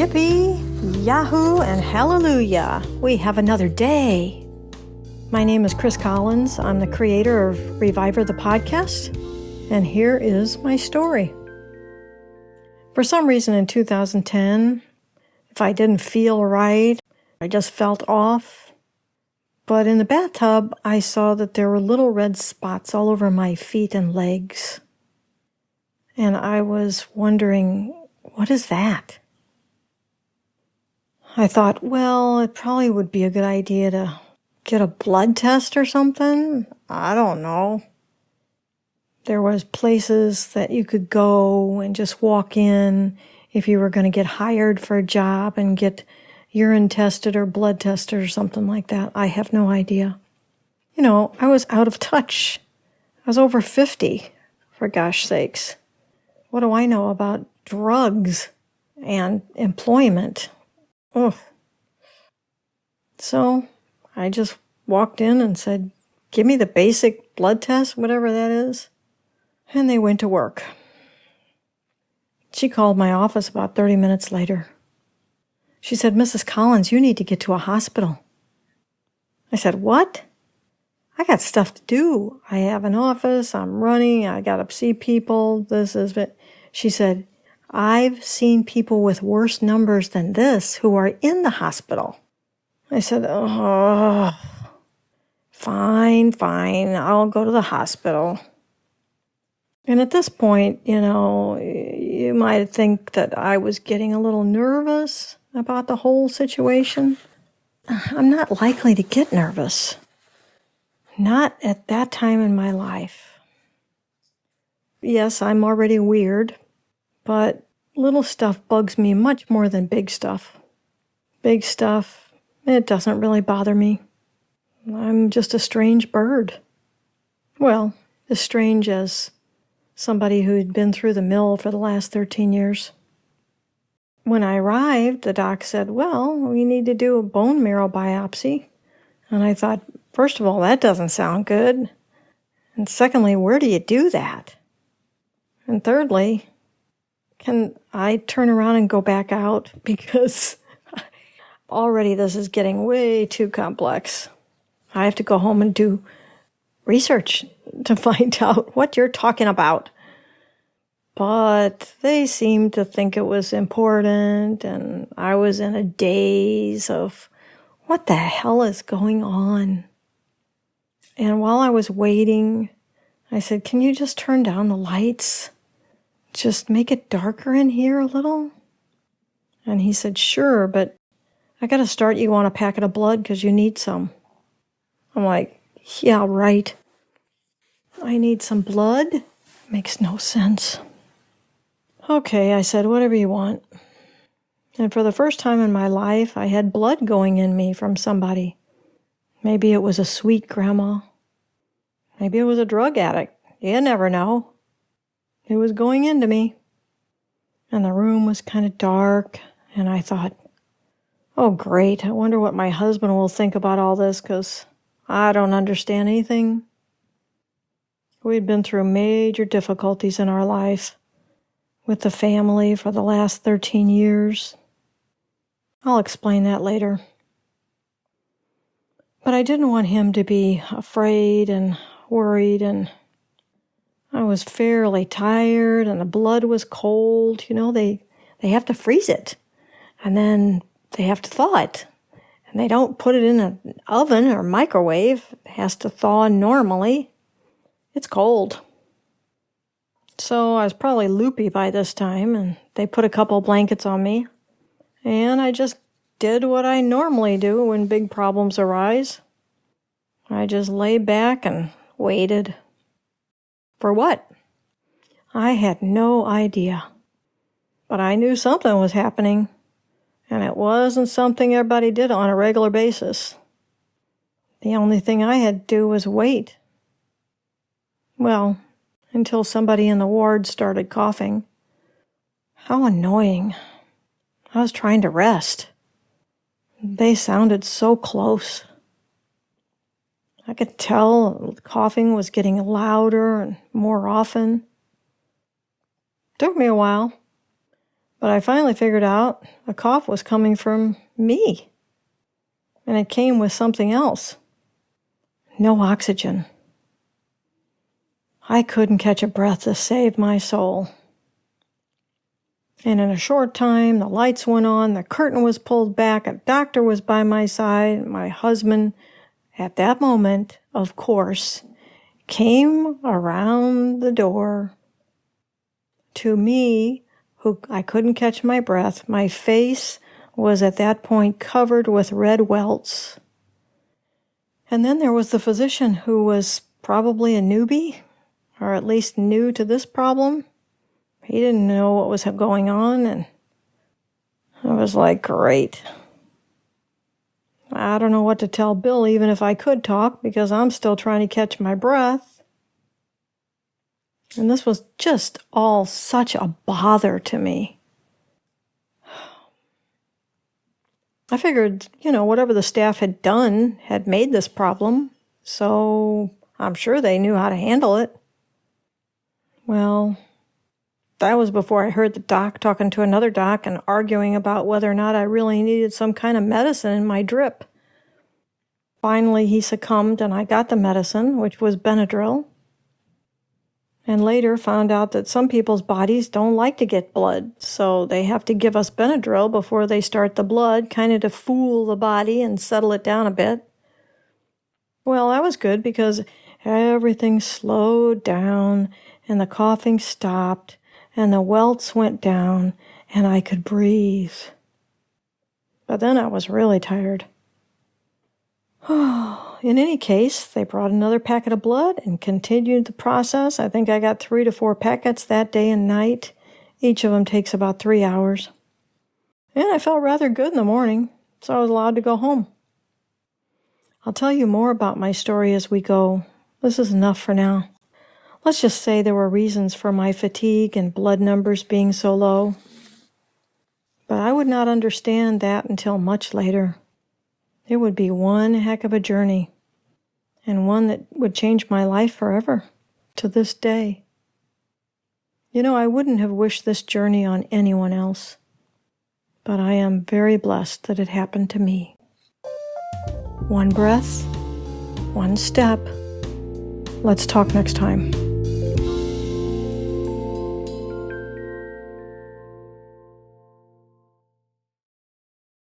Yippee, yahoo, and halleluia. We have another day. My name is Chris Collins. I'm the creator of Revivor the Podcast, and here is my story. For some reason in 2010, if I didn't feel right, I just felt off. But in the bathtub, I saw that there were little red spots all over my feet and legs. And I was wondering, what is that? I thought, well, it probably would be a good idea to get a blood test or something. I don't know. There was places that you could go and just walk in if you were going to get hired for a job and get urine tested or blood tested or something like that. I have no idea. You know, I was out of touch. I was over 50, for gosh sakes. What do I know about drugs and employment? Ugh. So I just walked in and said, give me the basic blood test, whatever that is. And they went to work. She called my office about 30 minutes later. She said, Mrs. Collins, you need to get to a hospital. I said, what? I got stuff to do. I have an office. I'm running. I got to see people. This is it. She said, I've seen people with worse numbers than this who are in the hospital. I said, oh, fine. I'll go to the hospital. And at this point, you know, you might think that I was getting a little nervous about the whole situation. I'm not likely to get nervous. Not at that time in my life. Yes, I'm already weird, but little stuff bugs me much more than big stuff. Big stuff, it doesn't really bother me. I'm just a strange bird. Well, as strange as somebody who'd been through the mill for the last 13 years. When I arrived, the doc said, well, we need to do a bone marrow biopsy. And I thought, first of all, that doesn't sound good. And secondly, where do you do that? And thirdly, can I turn around and go back out? Because already this is getting way too complex. I have to go home and do research to find out what you're talking about. But they seemed to think it was important, and I was in a daze of what the hell is going on? And while I was waiting, I said, can you just turn down the lights? Just make it darker in here a little? And he said, sure, but I got to start you on a packet of blood because you need some. I'm like, yeah, right. I need some blood? Makes no sense. Okay, I said, whatever you want. And for the first time in my life, I had blood going in me from somebody. Maybe it was a sweet grandma. Maybe it was a drug addict. You never know. It was going into me. And the room was kind of dark, and I thought, oh, great, I wonder what my husband will think about all this, because I don't understand anything. We'd been through major difficulties in our life with the family for the last 13 years. I'll explain that later. But I didn't want him to be afraid and worried, and I was fairly tired, and the blood was cold. You know, they have to freeze it, and then they have to thaw it. And they don't put it in an oven or microwave. It has to thaw normally. It's cold. So I was probably loopy by this time, and they put a couple blankets on me. And I just did what I normally do when big problems arise. I just lay back and waited. For what? I had no idea. But I knew something was happening, and it wasn't something everybody did on a regular basis. The only thing I had to do was wait. Well, until somebody in the ward started coughing. How annoying. I was trying to rest. They sounded so close. I could tell coughing was getting louder and more often. Took me a while. But I finally figured out the cough was coming from me. And it came with something else. No oxygen. I couldn't catch a breath to save my soul. And in a short time, the lights went on, the curtain was pulled back, a doctor was by my side, my husband, at that moment, of course, came around the door to me, who I couldn't catch my breath. My face was at that point covered with red welts. And then there was the physician who was probably a newbie, or at least new to this problem. He didn't know what was going on, and I was like, great. I don't know what to tell Bill, even if I could talk, because I'm still trying to catch my breath. And this was just all such a bother to me. I figured, whatever the staff had done had made this problem, so I'm sure they knew how to handle it. Well, that was before I heard the doc talking to another doc and arguing about whether or not I really needed some kind of medicine in my drip. Finally, he succumbed and I got the medicine, which was Benadryl. And later found out that some people's bodies don't like to get blood, so they have to give us Benadryl before they start the blood, kind of to fool the body and settle it down a bit. Well, that was good because everything slowed down and the coughing stopped and the welts went down and I could breathe. But then I was really tired. In any case, they brought another packet of blood and continued the process. I think I got 3 to 4 packets that day and night. Each of them takes about 3 hours. And I felt rather good in the morning, so I was allowed to go home. I'll tell you more about my story as we go. This is enough for now. Let's just say there were reasons for my fatigue and blood numbers being so low. But I would not understand that until much later. It would be one heck of a journey, and one that would change my life forever, to this day. I wouldn't have wished this journey on anyone else, but I am very blessed that it happened to me. One breath, one step. Let's talk next time.